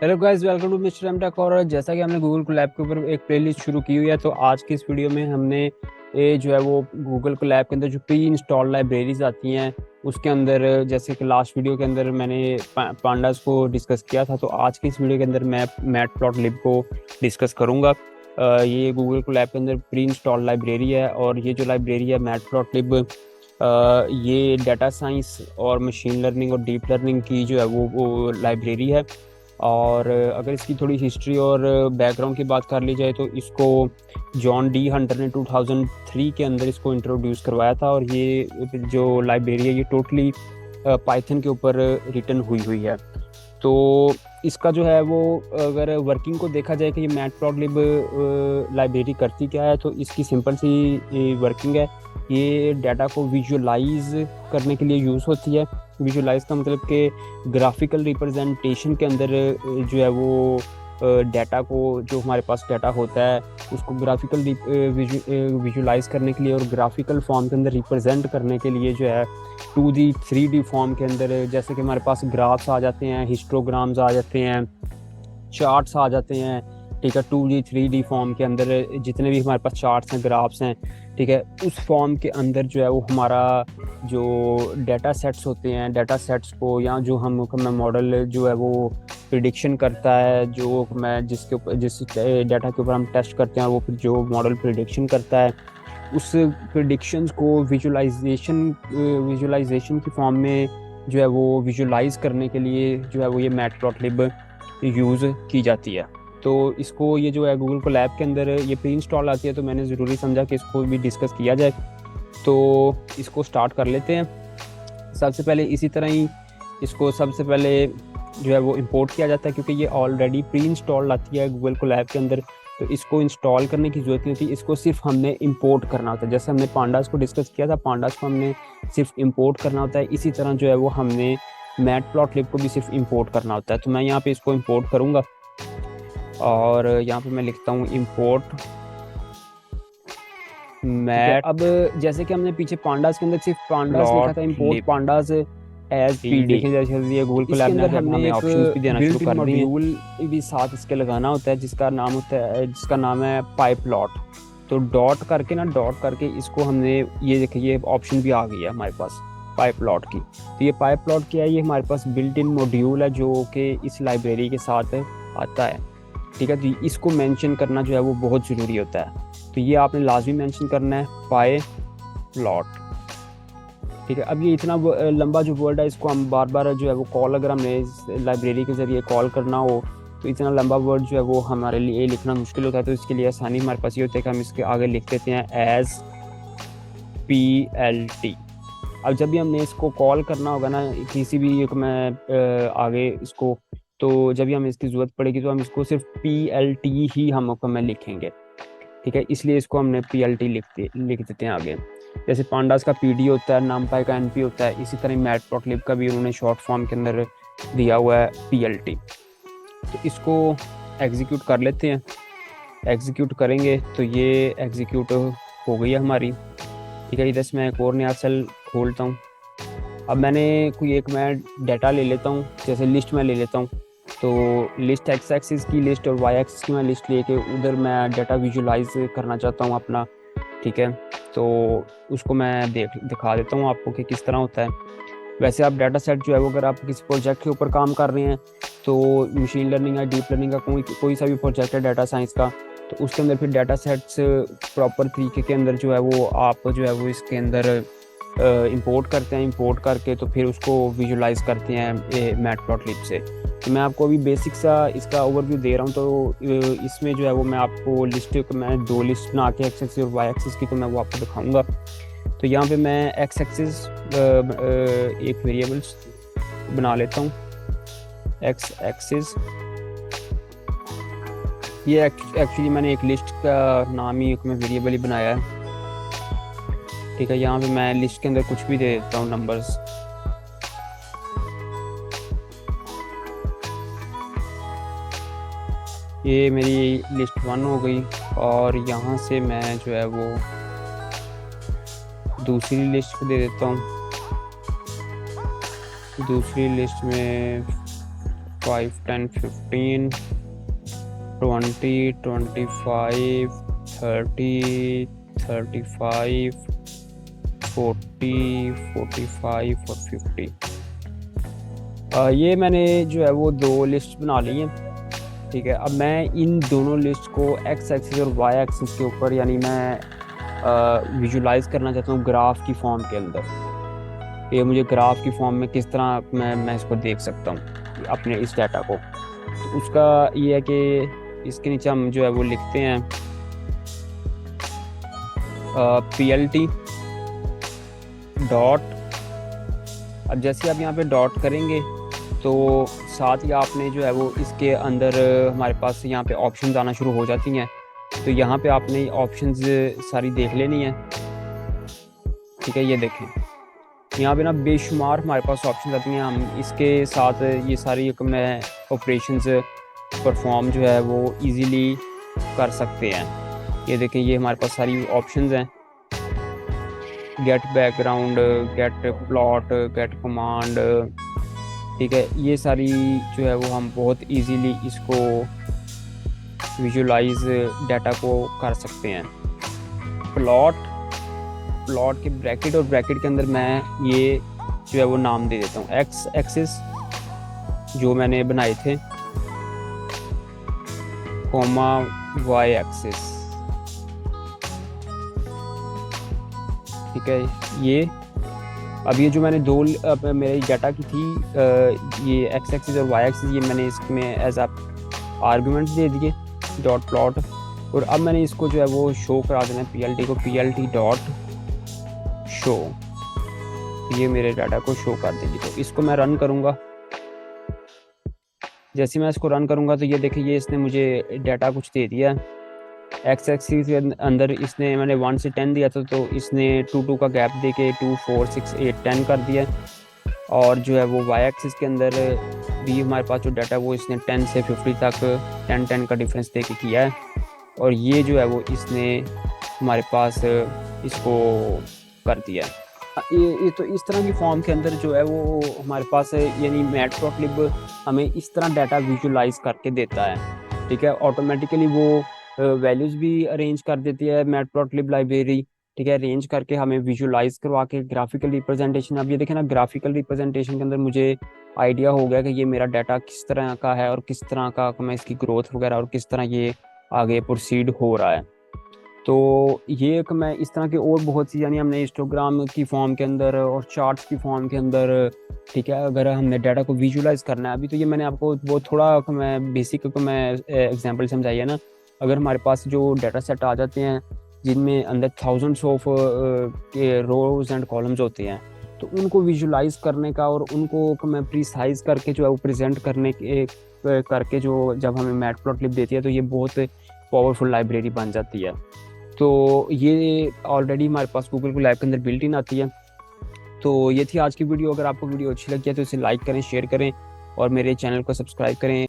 Hello guys, welcome to mister M tech. और जैसा कि हमने गूगल कोलैब के ऊपर एक प्लेलिस्ट शुरू की हुई है, तो आज की इस वीडियो में हमने ये जो है वो गूगल कोलैब के अंदर जो प्री इंस्टॉल लाइब्रेरीज आती हैं उसके अंदर, जैसे कि लास्ट वीडियो के अंदर मैंने पांडास को डिस्कस किया था, तो आज की इस वीडियो के अंदर मैं मैटप्लॉटलिब को डिस्कस करूंगा। ये गूगल कोलैब के अंदर प्री इंस्टॉल लाइब्रेरी है और ये जो लाइब्रेरी है मैटप्लॉटलिब, ये डाटा साइंस और मशीन लर्निंग और डीप लर्निंग की जो है वो लाइब्रेरी है। और अगर इसकी थोड़ी हिस्ट्री और बैकग्राउंड की बात कर ली जाए तो इसको जॉन डी हंटर ने 2003 के अंदर इसको इंट्रोड्यूस करवाया था। और ये जो लाइब्रेरी है ये टोटली पाइथन के ऊपर रिटन हुई हुई है। तो इसका जो है वो, अगर वर्किंग को देखा जाए कि ये मैटप्लॉटलिब लाइब्रेरी करती क्या है, तो इसकी सिंपल सी वर्किंग है। ये डाटा को विजुअलाइज करने के लिए यूज़ होती है। विजुअलाइज का मतलब कि ग्राफिकल रिप्रेजेंटेशन के अंदर जो है वो डाटा को, जो हमारे पास डाटा होता है उसको ग्राफिकल विजुअलाइज करने के लिए और ग्राफिकल फॉर्म के अंदर रिप्रेजेंट करने के लिए जो है 2D 3D फॉर्म के अंदर, जैसे कि हमारे पास ग्राफ्स आ जाते हैं, हिस्टोग्राम्स आ जाते हैं, चार्ट्स आ जाते हैं। ठीक है, 2D 3D फॉर्म के अंदर जितने भी हमारे पास चार्ट्स हैं, ग्राफ्स हैं, ठीक है, उस फॉर्म के अंदर जो है वो हमारा जो डाटा सेट्स होते हैं, डाटा सेट्स को या जो हम मॉडल जो है वो प्रिडिक्शन करता है, जो मैं जिसके ऊपर जिस डाटा के ऊपर हम टेस्ट करते हैं, और वो फिर जो मॉडल प्रिडिक्शन करता है उस प्रिडिक्शंस को विजुअलाइजेशन की फॉर्म में जो है वो विजुअलाइज करने के लिए जो है वो ये मैटप्लॉटलिब यूज़ की जाती है। तो इसको, ये जो है गूगल कोलैब के अंदर ये प्री इंस्टॉल आती है, तो मैंने ज़रूरी समझा कि इसको भी डिस्कस किया जाए। तो इसको स्टार्ट कर लेते हैं। सबसे पहले इसी तरह ही इसको सबसे पहले जो है वो इंपोर्ट किया जाता है, क्योंकि ये ऑलरेडी प्री इंस्टॉल आती है गूगल कोलैब के अंदर, तो इसको इंस्टॉल करने की ज़रूरत नहीं होती। इसको सिर्फ हमने इंपोर्ट करना होता है। जैसे हमने पांडास को डिस्कस किया था, पांडास को हमने सिर्फ इंपोर्ट करना होता है, इसी तरह जो है वो हमने मैटप्लॉटलिब को भी सिर्फ इंपोर्ट करना होता है। तो मैं यहाँ पे इसको इंपोर्ट करूँगा और यहाँ पे मैं लिखता हूँ इंपोर्ट मैट। अब जैसे कि हमने पीछे पांडास के अंदर सिर्फ पांडास लिखा था, इंपोर्ट पांडास एज पीडी, जैसे ये गूगल कोलैब ने हमने एक ऑप्शंस भी देना शुरू कर दिए। मॉड्यूल भी साथ इसके लगाना होता है जिसका नाम है पाइपलॉट। तो डॉट करके इसको हमने, ये देखिए ये ऑप्शन भी आ गई है हमारे पास पाइपलॉट की। तो ये पाइपलॉट क्या है? ये हमारे पास बिल्ट इन मॉड्यूल है जो कि इस लाइब्रेरी के साथ आता है। ठीक है, तो इसको मेंशन करना जो है वो बहुत ज़रूरी होता है। तो ये आपने लाजमी मेंशन करना है, पाइपलॉट। ठीक है, अब ये इतना लंबा जो वर्ड है, इसको हम बार बार जो है वो कॉल, अगर हमने इस लाइब्रेरी के ज़रिए कॉल करना हो तो इतना लंबा वर्ड जो है वो हमारे लिए लिखना मुश्किल होता है। तो इसके लिए आसानी हमारे पास ये होता है कि हम इसके आगे लिख देते हैं एज PLT। अब जब भी हमने इसको कॉल करना होगा ना किसी भी मैं आगे इसको, तो जब भी हमें इसकी ज़रूरत पड़ेगी तो हम इसको सिर्फ PLT ही हम में लिखेंगे। ठीक है, इसलिए इसको हमने PLT लिख देते हैं आगे। जैसे पांडास का PD होता है, नामपाई का NP होता है, इसी तरह मैटप्लॉटलिब का भी उन्होंने शॉर्ट फॉर्म के अंदर दिया हुआ है PLT। तो इसको एग्जीक्यूट कर लेते हैं। एग्जीक्यूट करेंगे तो ये एग्जीक्यूट हो गई है हमारी। ठीक है, इधर से मैं एक और नया सेल खोलता हूँ। अब मैंने कोई एक मैं डाटा ले लेता हूँ, जैसे लिस्ट में ले लेता हूँ। तो लिस्ट एक्स एक्सिस की लिस्ट और वाई एक्सिस की मैं लिस्ट लेके उधर मैं डाटा विजुलाइज करना चाहता हूँ अपना। ठीक है, तो उसको मैं दिखा देता हूँ आपको कि किस तरह होता है। वैसे आप डाटा सेट जो है वो, अगर आप किसी प्रोजेक्ट के ऊपर काम कर रहे हैं, तो मशीन लर्निंग या डीप लर्निंग का कोई सा भी प्रोजेक्ट है डाटा साइंस का, तो उसके अंदर फिर डाटा सेट्स प्रॉपर तरीके के अंदर जो है वो आप जो है वो इसके अंदर इंपोर्ट करते हैं। इंपोर्ट करके तो फिर उसको विजुलाइज करते हैं मैटप्लॉटलिब से। तो मैं आपको अभी बेसिक सा इसका ओवरव्यू दे रहा हूँ। तो इसमें जो है वो मैं आपको मैं 2 लिस्ट बना के एक्स एक्सिस और वाई एक्सिस की, तो मैं वो आपको दिखाऊंगा। तो यहाँ पे मैं एक्स एक्सिस एक वेरिएबल्स बना लेता हूँ, एक्स एक्सिस। ये एक्चुअली मैंने एक लिस्ट का नाम ही मैं वेरिएबल ही बनाया है। ठीक है, यहाँ पे मैं लिस्ट के अंदर कुछ भी दे देता हूँ, नंबर्स। ये मेरी लिस्ट 1 हो गई। और यहाँ से मैं जो है वो दूसरी लिस्ट दे देता हूँ। दूसरी लिस्ट में 5, 10, 15, 20, 25, 30, 35, 40, 45 और 50। ये मैंने जो है वो 2 लिस्ट बना ली हैं, ठीक है। अब मैं इन दोनों लिस्ट को एक्स एक्सिस और वाई एक्सिस के ऊपर यानी मैं विजुलाइज करना चाहता हूँ ग्राफ की फॉर्म के अंदर। ये मुझे ग्राफ की फॉर्म में किस तरह मैं इसको देख सकता हूँ अपने इस डाटा को। तो उसका ये है कि इसके नीचे हम जो है वो लिखते हैं PLT डॉट। अब जैसे आप यहाँ पे डॉट करेंगे तो साथ ही आपने जो है वो इसके अंदर हमारे पास यहाँ पे ऑप्शंस आना शुरू हो जाती हैं। तो यहाँ पे आपने ऑप्शंस सारी देख लेनी है, ठीक है। ये देखें यहाँ पे ना बेशुमार हमारे पास ऑप्शन आती हैं। हम इसके साथ ये सारी मैं ऑपरेशंस परफॉर्म जो है वो इजीली कर सकते हैं। ये देखें ये हमारे पास सारी ऑप्शंस हैं, get background, get plot, get command, ठीक है। ये सारी जो है वो हम बहुत इजीली इसको विजुलाइज डाटा को कर सकते हैं। प्लॉट के ब्रैकेट और ब्रैकेट के अंदर मैं ये जो है वो नाम दे देता हूँ एक्स एक्सिस जो मैंने बनाए थे, कोमा वाई एक्सिस, ठीक है। ये अब ये जो मैंने मेरे डाटा की थी ये एक्स एक्सिस और वाई एक्सिस, ये मैंने इसमें एज आर्गुमेंट्स दे दिए डॉट प्लॉट। और अब मैंने इसको जो है वो शो करा देना है PLT को, PLT डॉट शो। ये मेरे डाटा को शो कर देगी। तो इसको मैं रन करूँगा। जैसे मैं इसको रन करूँगा तो ये देखिए ये इसने मुझे डाटा कुछ दे दिया। एक्स एक्सिस के अंदर इसने मैंने 1 से 10 दिया था, तो इसने 2 का गैप दे के 2, 4, 6, 8, 10 कर दिया। और जो है वो वाई एक्सिस के अंदर भी हमारे पास जो डाटा है वो इसने 10 से 50 तक 10 का डिफरेंस दे के किया है। और ये जो है वो इसने हमारे पास इसको कर दिया है। ये तो इस तरह की फॉर्म के अंदर जो है वो हमारे पास यानी मैटप्लॉटलिब हमें इस तरह डाटा विजुलाइज करके देता है, ठीक है। ऑटोमेटिकली वो वैल्यूज़ भी अरेंज कर देती है मैटप्लॉटलिब लाइब्रेरी, ठीक है। अरेंज करके हमें विजुलाइज करवा के ग्राफिकल रिप्रेजेंटेशन। अब ये देखें ना ग्राफिकल रिप्रेजेंटेशन के अंदर मुझे आइडिया हो गया कि ये मेरा डाटा किस तरह का है और किस तरह का मैं इसकी ग्रोथ वगैरह और किस तरह ये आगे प्रोसीड हो रहा है। तो ये एक मैं इस तरह के और बहुत सी यानी हमने हिस्टोग्राम की फॉर्म के अंदर और चार्ट्स की फॉर्म के अंदर, ठीक है, अगर हमने डाटा को विजुलाइज करना है। अभी तो ये मैंने आपको वो थोड़ा मैं बेसिक को मैं एग्जांपल समझाई है ना। अगर हमारे पास जो डाटा सेट आ जाते हैं जिनमें अंदर थाउजेंड्स ऑफ के रोज एंड कॉलम्स होते हैं, तो उनको विजुलाइज करने का और उनको मैं प्रिसाइज करके जो है वो प्रेजेंट करने के करके जो जब हमें मैटप्लॉटलिब देती है तो ये बहुत पावरफुल लाइब्रेरी बन जाती है। तो ये ऑलरेडी हमारे पास गूगल कोलैब के अंदर बिल्ट इन आती है। तो ये थी आज की वीडियो। अगर आपको वीडियो अच्छी लगी है तो इसे लाइक करें, शेयर करें और मेरे चैनल को सब्सक्राइब करें।